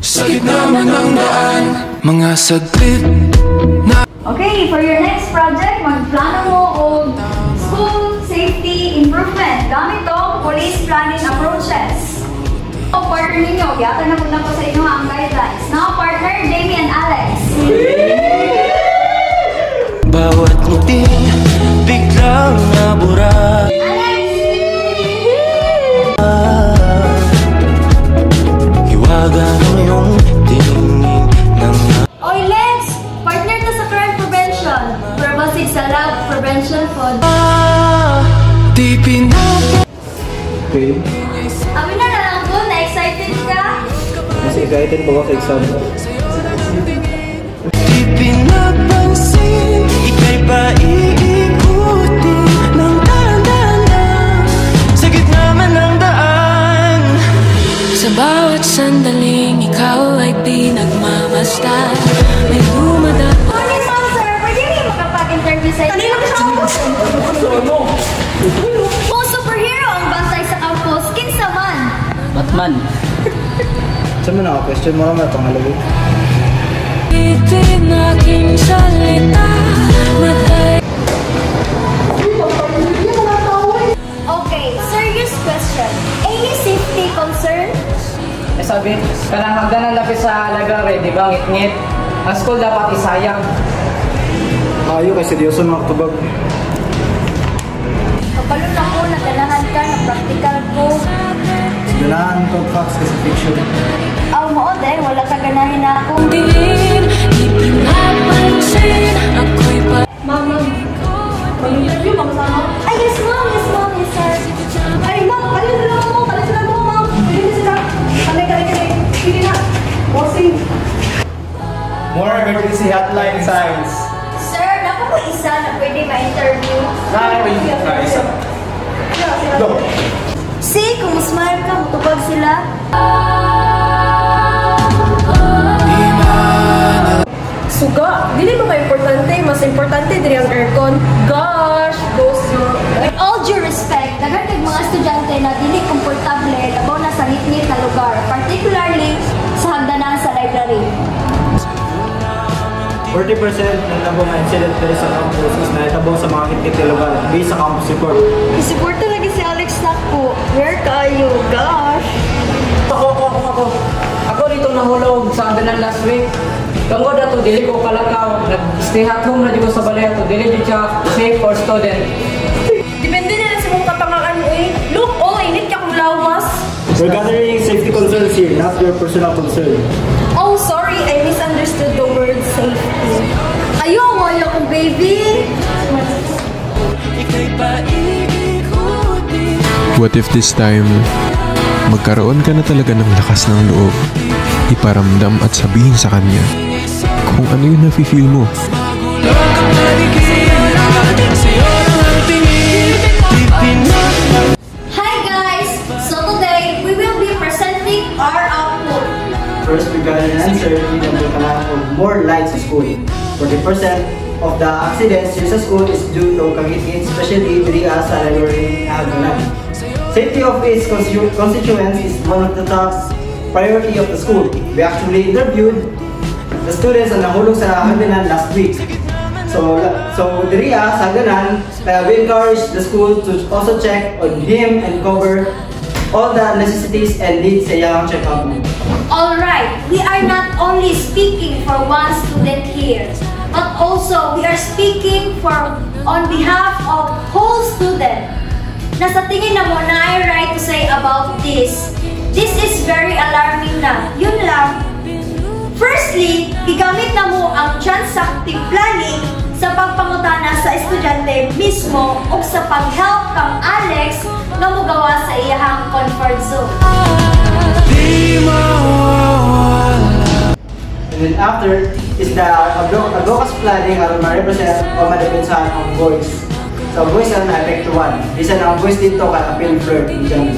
Sa gitna man ng daan, mga saglit na... Okay, for your next project, magplano mo og school safety improvement. Gamit tong police planning approaches. O partner ninyo, yata na muna ko sa inyo ang guidelines. Now, partner, Jamie and Alex. Bawat muting biglang nabura. Alex! Hiwaga ng iyong tingin ng... Oy, Lex! Partner to sa crime prevention. Probasig sa lab prevention pod. Di pinapa... Okay. Amin na lang po, na-excited ka? Mas excited po ako sa exam. Di pinapansin, ika'y paiikutin ng dahan-dahan sa gitna man ng daan. Sa bawat sandaling ikaw ay di nagmamasdan. May dumadaan. Morning, ma'am, sir. Pwede rin makapag-interview sa inyo. Oh, superhero ang bantay sa campus. Kinsa man? Batman. Saan mo naka-question mo naman pangalawin? Itin aking salita matay. Okay, serious question. Any safety concern? Sabi, kanang hagdanan lapit sa lagare, di ba, ngit-ngit? Ang school dapat isayang. Ayaw kay seryoso magtubag. Kapalun ako, naganahan ka, na-practical ko. Ganahan ko facts kasi fiction. Aw mo, dahil wala ka ganahin na ako. Tingin, di pinapansin. Ako'y pa... Mama, mag-interview ba kasama? Ay, yes ma'am, yes ma'am, yes sir. Ay ma'am, kalin lang mo, ma'am. Kalin sila. Kalin. Sige na. Bossing. More emergency hotline signs. Sir, naku po isa na pwede ma-interview. Isa. Go. See, kung smile ka, matupag sila. Suga, dili mo ka-importante. Mas importante diri ang aircon. Gosh, boso. With all due respect, dagan kay mga estudyante na dili komportable labaw na sa nit-nit na lugar, particularly sa hagdanan sa library. 40% ng tabong na incident dahil sa campus is nahitabong sa mga kitkit na lugar based sa campus report. Isuporta lagi si Alex Nakpo. Where kayo? Gosh! Ako dito nahulog sa hagdanan last week. Tungkol na to, dili ko kalakaw. Nag-stay at home na dito sa balay to. Dili dito siya safe for student. Depende na lang sa mong kapangaan eh. Look, oh, init ka kung lawas. We're gathering safety concerns here, not your personal concern. Oh, sorry, I misunderstood the word safety. Ayaw mo yung baby! Ika'y paiikutin. What if this time, magkaroon ka na talaga ng lakas ng loob, iparamdam at sabihin sa kanya kung ano yung nafe-feel mo. Hi guys! So today, we will be presenting our output. First, we got an answer in the of more lights sa school. 40% of the accidents sa school is due to kagit-git, especially diri sa library hagdanan. Safety of its constituents is one of the top priority of the school. We actually interviewed the students na nahulog sa hagdanan last week. So diri sa hagdanan, we encourage the school to also check on him and cover all the necessities and needs sa iyang check-up. Alright, we are not only speaking for one student here, but also we are speaking on behalf of whole student. Nasa tingin na mo na I right to say about this. This is very alarming na. Yun lang. Firstly, igamit na mo ang transactive planning sa pagpangutana sa estudyante mismo o sa pag-help kang Alex na mugawa sa iyahang comfort zone. And then after is the advocacy planning aron ma-represent o ma-depensahan ang voice. So voice na effect 1. Isa na ang voice dito kay appeal flirt dyan.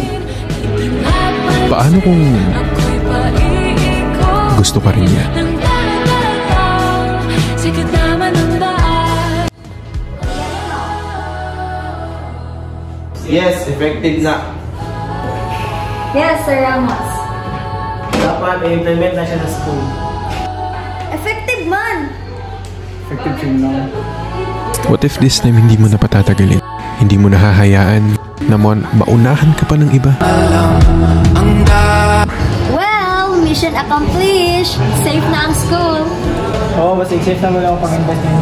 Paano kung gusto ka rin niya? Yes, effective na. Yes, Sir Ramos. dapat i-implement na siya sa school. Effective man! Effective siya. What if this time hindi mo na patatagalin? Hindi mo nahahayaan na maunahan ka pa ng iba? Well, mission accomplished. Safe na ang school. Oo, basta safe na mo lang ang pang-invest niya.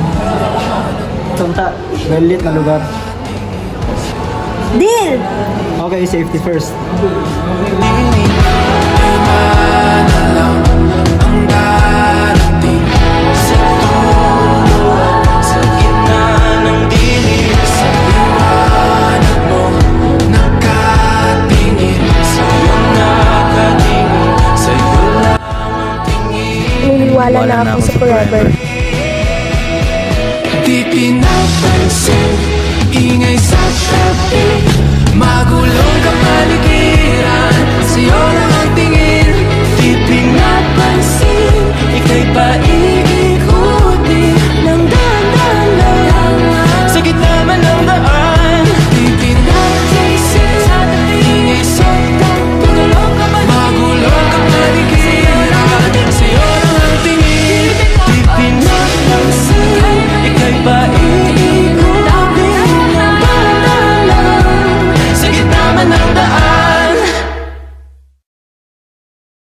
Sunta, well-lit na lugar. Deal! Okay, safety first. Naniniwala na ako sa forever